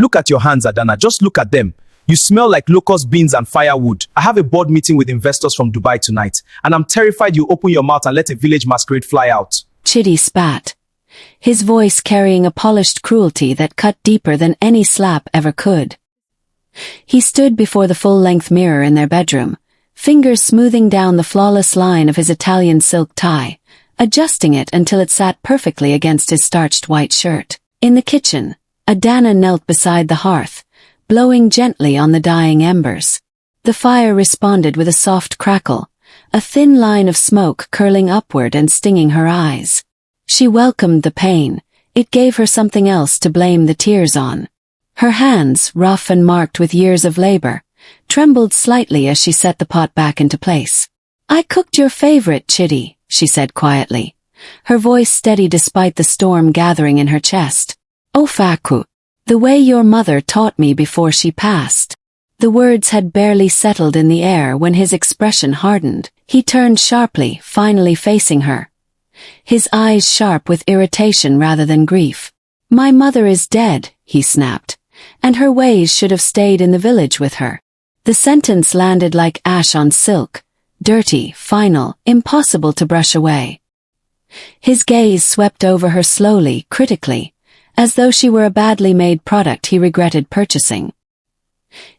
Look at your hands, Adana. Just look at them. You smell like locust beans and firewood. I have a board meeting with investors from Dubai tonight, and I'm terrified you open your mouth and let a village masquerade fly out. Chitty spat, his voice carrying a polished cruelty that cut deeper than any slap ever could. He stood before the full-length mirror in their bedroom, fingers smoothing down the flawless line of his Italian silk tie, adjusting it until it sat perfectly against his starched white shirt. In the kitchen, Adana knelt beside the hearth, blowing gently on the dying embers. The fire responded with a soft crackle, a thin line of smoke curling upward and stinging her eyes. She welcomed the pain. It gave her something else to blame the tears on. Her hands, rough and marked with years of labor, trembled slightly as she set the pot back into place. "I cooked your favorite, Chitty," she said quietly, her voice steady despite the storm gathering in her chest. "Ofaku. The way your mother taught me before she passed." The words had barely settled in the air when his expression hardened. He turned sharply, finally facing her, his eyes sharp with irritation rather than grief. "My mother is dead," he snapped, "and her ways should have stayed in the village with her." The sentence landed like ash on silk, dirty, final, impossible to brush away. His gaze swept over her slowly, critically, as though she were a badly made product he regretted purchasing.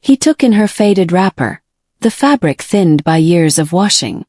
He took in her faded wrapper, the fabric thinned by years of washing.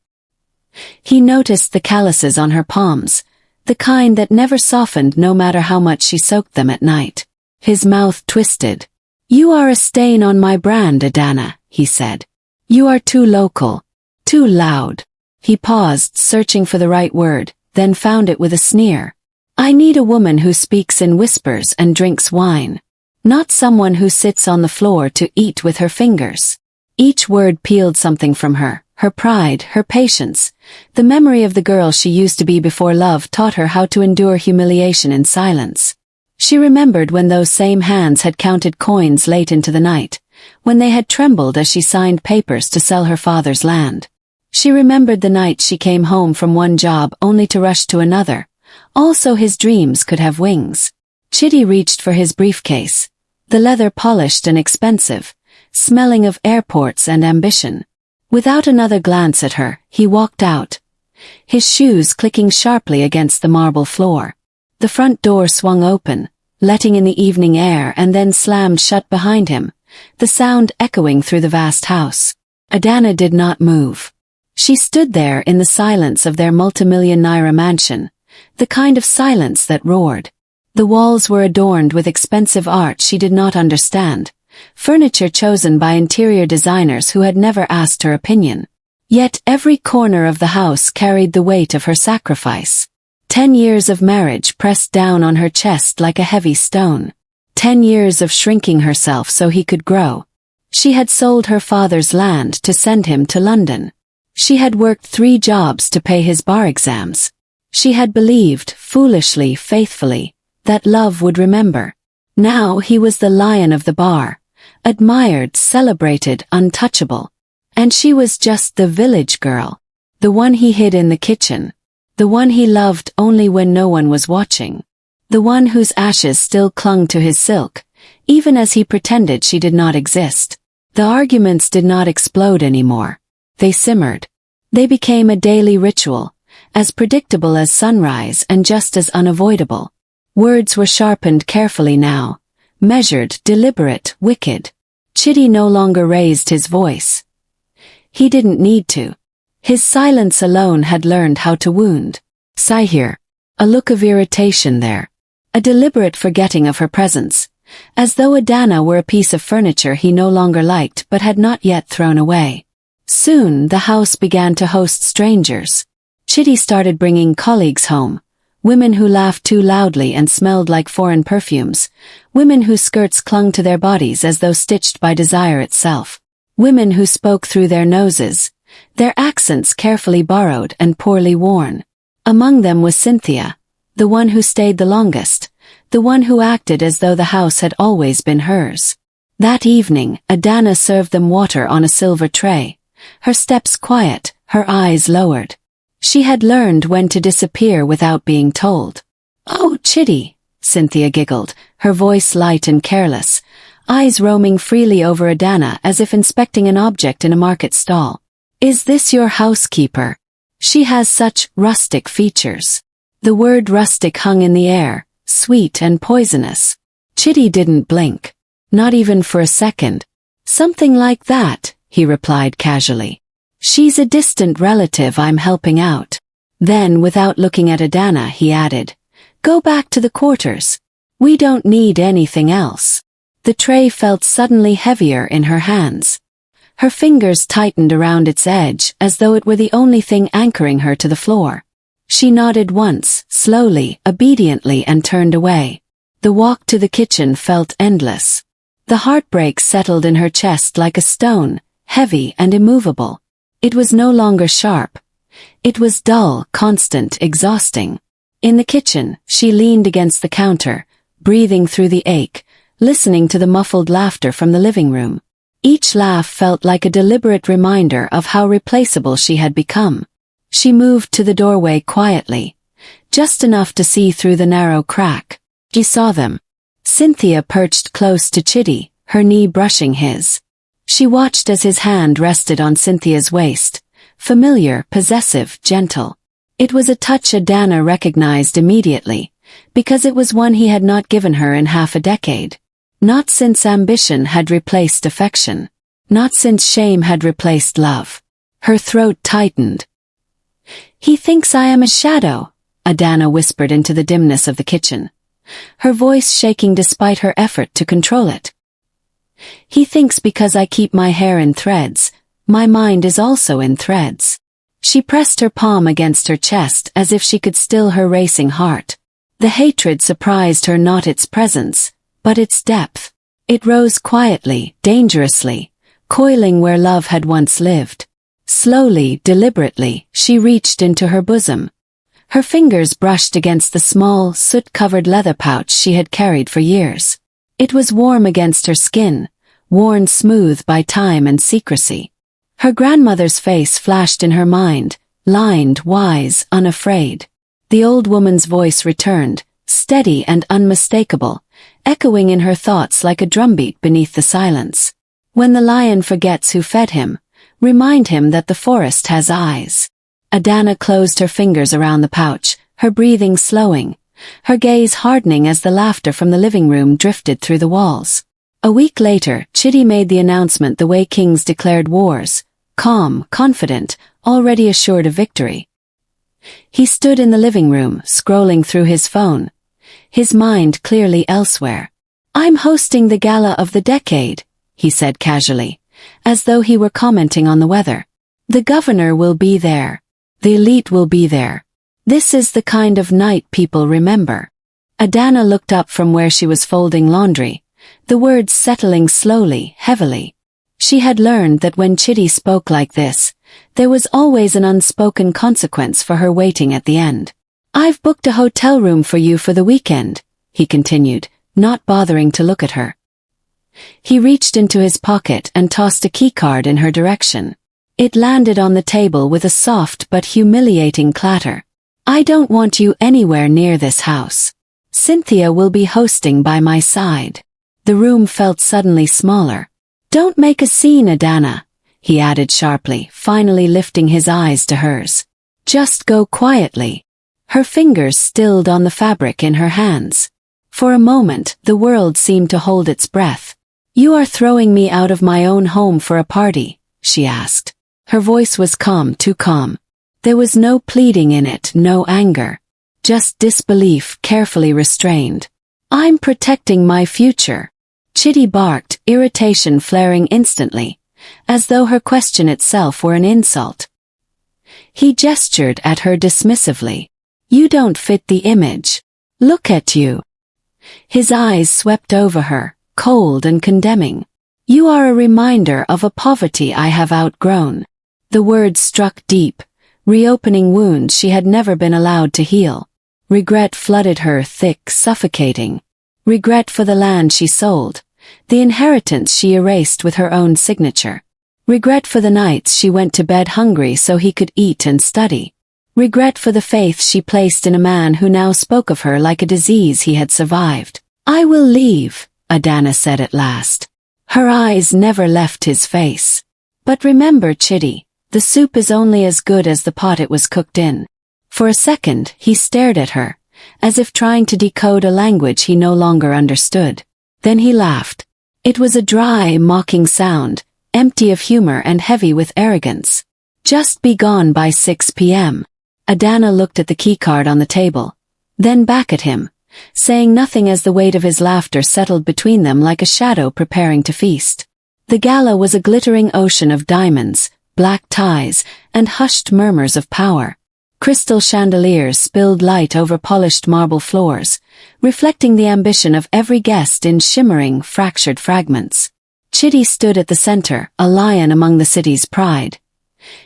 He noticed the calluses on her palms, the kind that never softened no matter how much she soaked them at night. His mouth twisted. "You are a stain on my brand, Adana," he said. "You are too local, too loud." He paused, searching for the right word, then found it with a sneer. "I need a woman who speaks in whispers and drinks wine. Not someone who sits on the floor to eat with her fingers." Each word peeled something from her pride, her patience, the memory of the girl she used to be before love taught her how to endure humiliation in silence. She remembered when those same hands had counted coins late into the night, when they had trembled as she signed papers to sell her father's land. She remembered the night she came home from one job only to rush to another, also his dreams could have wings. Chitty reached for his briefcase, the leather polished and expensive, smelling of airports and ambition. Without another glance at her, he walked out, his shoes clicking sharply against the marble floor. The front door swung open, letting in the evening air, and then slammed shut behind him, the sound echoing through the vast house. Adana did not move. She stood there in the silence of their multimillion naira mansion, the kind of silence that roared. The walls were adorned with expensive art she did not understand, furniture chosen by interior designers who had never asked her opinion. Yet every corner of the house carried the weight of her sacrifice. 10 years of marriage pressed down on her chest like a heavy stone. 10 years of shrinking herself so he could grow. She had sold her father's land to send him to London. She had worked 3 jobs to pay his bar exams. She had believed, foolishly, faithfully, that love would remember. Now he was the lion of the bar, admired, celebrated, untouchable. And she was just the village girl, the one he hid in the kitchen, the one he loved only when no one was watching, the one whose ashes still clung to his silk, even as he pretended she did not exist. The arguments did not explode anymore. They simmered. They became a daily ritual, as predictable as sunrise and just as unavoidable. Words were sharpened carefully now, measured, deliberate, wicked. Chitty no longer raised his voice. He didn't need to. His silence alone had learned how to wound. "Sigh here." A look of irritation there. A deliberate forgetting of her presence, as though Adana were a piece of furniture he no longer liked but had not yet thrown away. Soon the house began to host strangers. Chitty started bringing colleagues home, women who laughed too loudly and smelled like foreign perfumes, women whose skirts clung to their bodies as though stitched by desire itself, women who spoke through their noses, their accents carefully borrowed and poorly worn. Among them was Cynthia, the one who stayed the longest, the one who acted as though the house had always been hers. That evening, Adana served them water on a silver tray, her steps quiet, her eyes lowered. She had learned when to disappear without being told. "Oh, Chitty," Cynthia giggled, her voice light and careless. eyes roaming freely over Adana as if inspecting an object in a market stall. "Is this your housekeeper? She has such rustic features." The word rustic hung in the air, sweet and poisonous. Chitty didn't blink. Not even for a second. "Something like that," he replied casually. "She's a distant relative I'm helping out." Then, without looking at Adana, he added, "Go back to the quarters. We don't need anything else." The tray felt suddenly heavier in her hands. Her fingers tightened around its edge as though it were the only thing anchoring her to the floor. She nodded once, slowly, obediently, and turned away. The walk to the kitchen felt endless. The heartbreak settled in her chest like a stone, heavy and immovable. It was no longer sharp. It was dull, constant, exhausting. In the kitchen, she leaned against the counter, breathing through the ache, listening to the muffled laughter from the living room. Each laugh felt like a deliberate reminder of how replaceable she had become. She moved to the doorway quietly, just enough to see through the narrow crack. She saw them. Cynthia perched close to Chitty, her knee brushing his. She watched as his hand rested on Cynthia's waist, familiar, possessive, gentle. It was a touch Adana recognized immediately, because it was one he had not given her in half a decade. Not since ambition had replaced affection. Not since shame had replaced love. Her throat tightened. "He thinks I am a shadow," Adana whispered into the dimness of the kitchen, her voice shaking despite her effort to control it. "He thinks because I keep my hair in threads, my mind is also in threads." She pressed her palm against her chest as if she could still her racing heart. The hatred surprised her, not its presence, but its depth. It rose quietly, dangerously, coiling where love had once lived. Slowly, deliberately, she reached into her bosom. Her fingers brushed against the small, soot-covered leather pouch she had carried for years. It was warm against her skin, worn smooth by time and secrecy. Her grandmother's face flashed in her mind, lined, wise, unafraid. The old woman's voice returned, steady and unmistakable, echoing in her thoughts like a drumbeat beneath the silence. "When the lion forgets who fed him, remind him that the forest has eyes." Adana closed her fingers around the pouch, her breathing slowing, her gaze hardening as the laughter from the living room drifted through the walls. A week later, Chitty made the announcement the way kings declared wars, calm, confident, already assured of victory. He stood in the living room, scrolling through his phone, his mind clearly elsewhere. "I'm hosting the gala of the decade," he said casually, as though he were commenting on the weather. "The governor will be there. The elite will be there. This is the kind of night people remember." Adana looked up from where she was folding laundry, the words settling slowly, heavily. She had learned that when Chitty spoke like this, there was always an unspoken consequence for her waiting at the end. "I've booked a hotel room for you for the weekend," he continued, not bothering to look at her. He reached into his pocket and tossed a keycard in her direction. It landed on the table with a soft but humiliating clatter. "I don't want you anywhere near this house. Cynthia will be hosting by my side." The room felt suddenly smaller. "Don't make a scene, Adana," he added sharply, finally lifting his eyes to hers. "Just go quietly." Her fingers stilled on the fabric in her hands. For a moment, the world seemed to hold its breath. "You are throwing me out of my own home for a party?" she asked. Her voice was calm, too calm. There was no pleading in it, no anger. Just disbelief, carefully restrained. "I'm protecting my future." Chitty barked, irritation flaring instantly, as though her question itself were an insult. He gestured at her dismissively. "You don't fit the image. Look at you." His eyes swept over her, cold and condemning. "You are a reminder of a poverty I have outgrown." The words struck deep, reopening wounds she had never been allowed to heal. Regret flooded her, thick, suffocating. Regret for the land she sold, the inheritance she erased with her own signature. Regret for the nights she went to bed hungry so he could eat and study. Regret for the faith she placed in a man who now spoke of her like a disease he had survived. "I will leave," Adana said at last. Her eyes never left his face. But remember, Chitty, the soup is only as good as the pot it was cooked in. For a second, he stared at her, as if trying to decode a language he no longer understood. Then he laughed. It was a dry, mocking sound, empty of humor and heavy with arrogance. Just be gone by 6 p.m. Adana looked at the keycard on the table, then back at him, saying nothing as the weight of his laughter settled between them like a shadow preparing to feast. The gala was a glittering ocean of diamonds, black ties, and hushed murmurs of power. Crystal chandeliers spilled light over polished marble floors, reflecting the ambition of every guest in shimmering, fractured fragments. Chitty stood at the center, a lion among the city's pride.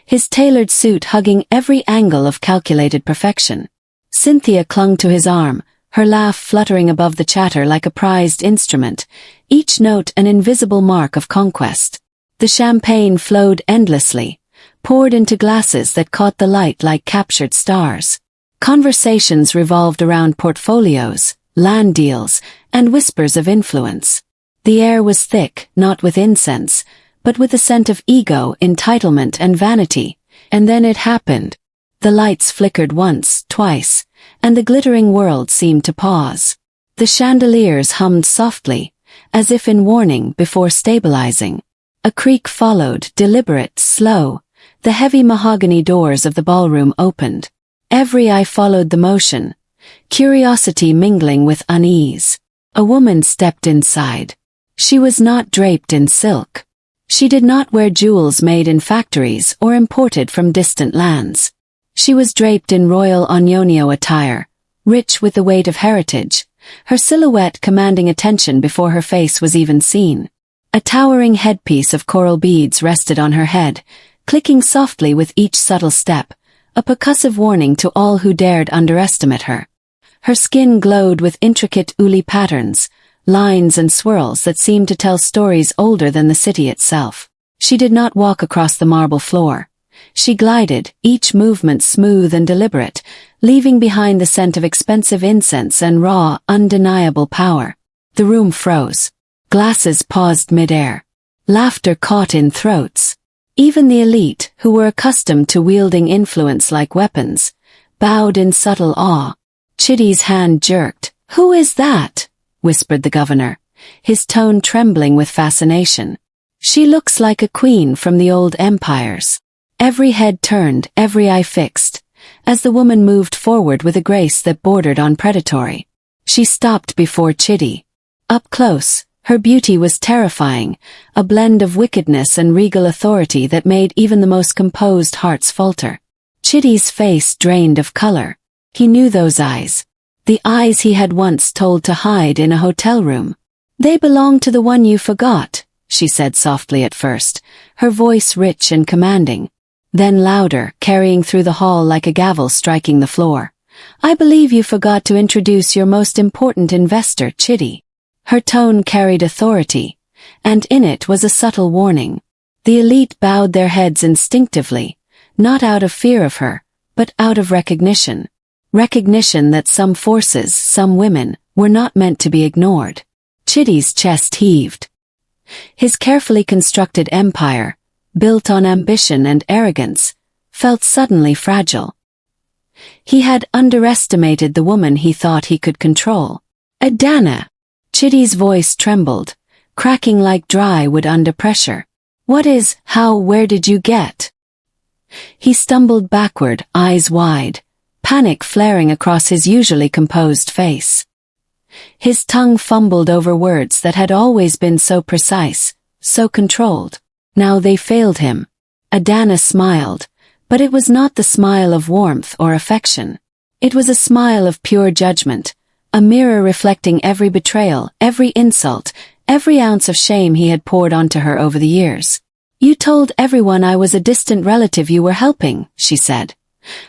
His tailored suit hugging every angle of calculated perfection. Cynthia clung to his arm, her laugh fluttering above the chatter like a prized instrument, each note an invisible mark of conquest. The champagne flowed endlessly, poured into glasses that caught the light like captured stars. Conversations revolved around portfolios, land deals, and whispers of influence. The air was thick, not with incense, but with a scent of ego, entitlement, and vanity. And then it happened. The lights flickered once, twice, and the glittering world seemed to pause. The chandeliers hummed softly, as if in warning before stabilizing. A creak followed, deliberate, slow. The heavy mahogany doors of the ballroom opened. Every eye followed the motion, curiosity mingling with unease. A woman stepped inside. She was not draped in silk. She did not wear jewels made in factories or imported from distant lands. She was draped in royal Onionio attire, rich with the weight of heritage, her silhouette commanding attention before her face was even seen. A towering headpiece of coral beads rested on her head, clicking softly with each subtle step, a percussive warning to all who dared underestimate her. Her skin glowed with intricate uli patterns, lines and swirls that seemed to tell stories older than the city itself. She did not walk across the marble floor. She glided, each movement smooth and deliberate, leaving behind the scent of expensive incense and raw, undeniable power. The room froze. Glasses paused mid-air. Laughter caught in throats. Even the elite, who were accustomed to wielding influence like weapons, bowed in subtle awe. Chitty's hand jerked. "Who is that?" whispered the governor, his tone trembling with fascination. "She looks like a queen from the old empires." Every head turned, every eye fixed, as the woman moved forward with a grace that bordered on predatory. She stopped before Chitty. Up close, her beauty was terrifying, a blend of wickedness and regal authority that made even the most composed hearts falter. Chitty's face drained of color. He knew those eyes. The eyes he had once told to hide in a hotel room. "They belong to the one you forgot," she said softly at first, her voice rich and commanding. Then louder, carrying through the hall like a gavel striking the floor. "I believe you forgot to introduce your most important investor, Chitty." Her tone carried authority, and in it was a subtle warning. The elite bowed their heads instinctively, not out of fear of her, but out of recognition. Recognition that some forces, some women, were not meant to be ignored. Chitty's chest heaved. His carefully constructed empire, built on ambition and arrogance, felt suddenly fragile. He had underestimated the woman he thought he could control. "Adana!" Chitty's voice trembled, cracking like dry wood under pressure. Where did you get?" He stumbled backward, eyes wide, panic flaring across his usually composed face. His tongue fumbled over words that had always been so precise, so controlled. Now they failed him. Adana smiled, but it was not the smile of warmth or affection. It was a smile of pure judgment, a mirror reflecting every betrayal, every insult, every ounce of shame he had poured onto her over the years. "You told everyone I was a distant relative you were helping," she said,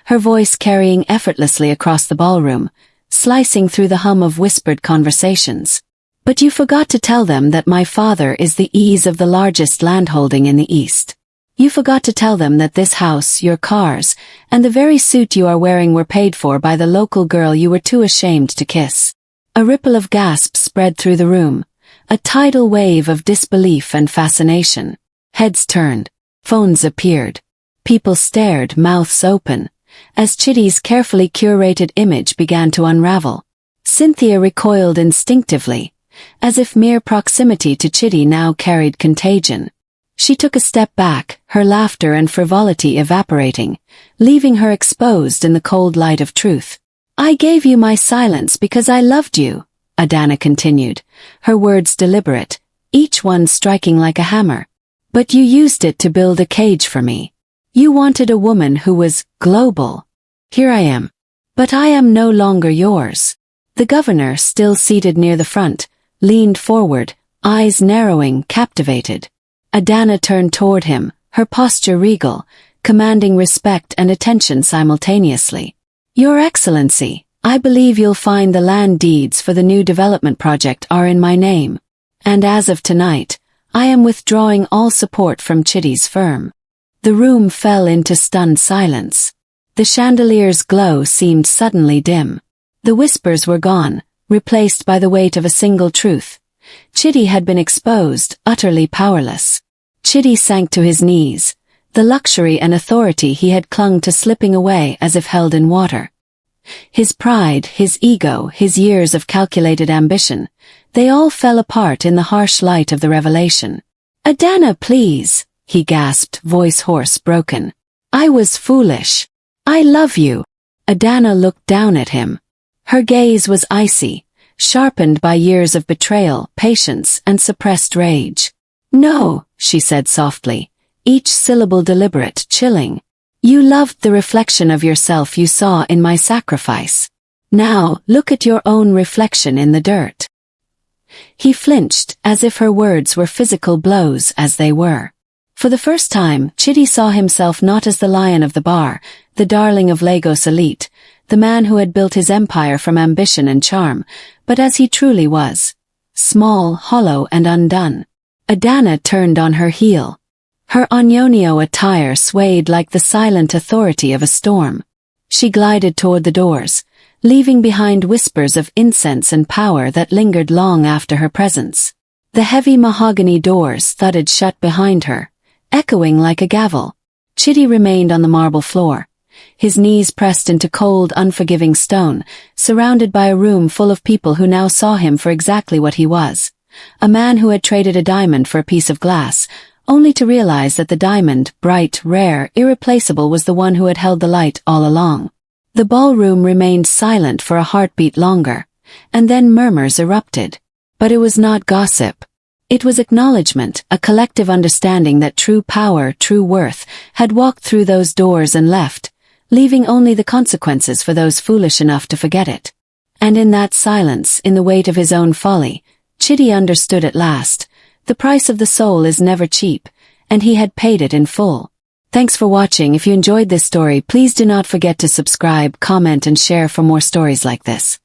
her voice carrying effortlessly across the ballroom, slicing through the hum of whispered conversations. "But you forgot to tell them that my father is the ease of the largest landholding in the East. You forgot to tell them that this house, your cars, and the very suit you are wearing were paid for by the local girl you were too ashamed to kiss." A ripple of gasps spread through the room, a tidal wave of disbelief and fascination. Heads turned. Phones appeared. People stared, mouths open, as Chitty's carefully curated image began to unravel. Cynthia recoiled instinctively, as if mere proximity to Chitty now carried contagion. She took a step back, her laughter and frivolity evaporating, leaving her exposed in the cold light of truth. "I gave you my silence because I loved you," Adana continued, her words deliberate, each one striking like a hammer. "But you used it to build a cage for me. You wanted a woman who was global. Here I am. But I am no longer yours." The governor, still seated near the front, leaned forward, eyes narrowing, captivated. Adana turned toward him, her posture regal, commanding respect and attention simultaneously. "Your Excellency, I believe you'll find the land deeds for the new development project are in my name. And as of tonight, I am withdrawing all support from Chitty's firm." The room fell into stunned silence. The chandelier's glow seemed suddenly dim. The whispers were gone, replaced by the weight of a single truth. Chitty had been exposed, utterly powerless. Chitty sank to his knees, the luxury and authority he had clung to slipping away as if held in water. His pride, his ego, his years of calculated ambition, they all fell apart in the harsh light of the revelation. "Adana, please," he gasped, voice hoarse, broken. "I was foolish. I love you." Adana looked down at him. Her gaze was icy, sharpened by years of betrayal, patience, and suppressed rage. "No," she said softly, each syllable deliberate, chilling. "You loved the reflection of yourself you saw in my sacrifice. Now, look at your own reflection in the dirt." He flinched, as if her words were physical blows, as they were. For the first time, Chitty saw himself not as the lion of the bar, the darling of Lagos elite, the man who had built his empire from ambition and charm, but as he truly was. Small, hollow, and undone. Adana turned on her heel. Her Agnonio attire swayed like the silent authority of a storm. She glided toward the doors, leaving behind whispers of incense and power that lingered long after her presence. The heavy mahogany doors thudded shut behind her, echoing like a gavel. Chitty remained on the marble floor, his knees pressed into cold, unforgiving stone, surrounded by a room full of people who now saw him for exactly what he was. A man who had traded a diamond for a piece of glass, only to realize that the diamond, bright, rare, irreplaceable, was the one who had held the light all along. The ballroom remained silent for a heartbeat longer, and then murmurs erupted. But it was not gossip. It was acknowledgement, a collective understanding that true power, true worth, had walked through those doors and left, leaving only the consequences for those foolish enough to forget it. And in that silence, in the weight of his own folly, Chitty understood at last. The price of the soul is never cheap, and he had paid it in full. Thanks for watching. If you enjoyed this story, please do not forget to subscribe, comment, and share for more stories like this.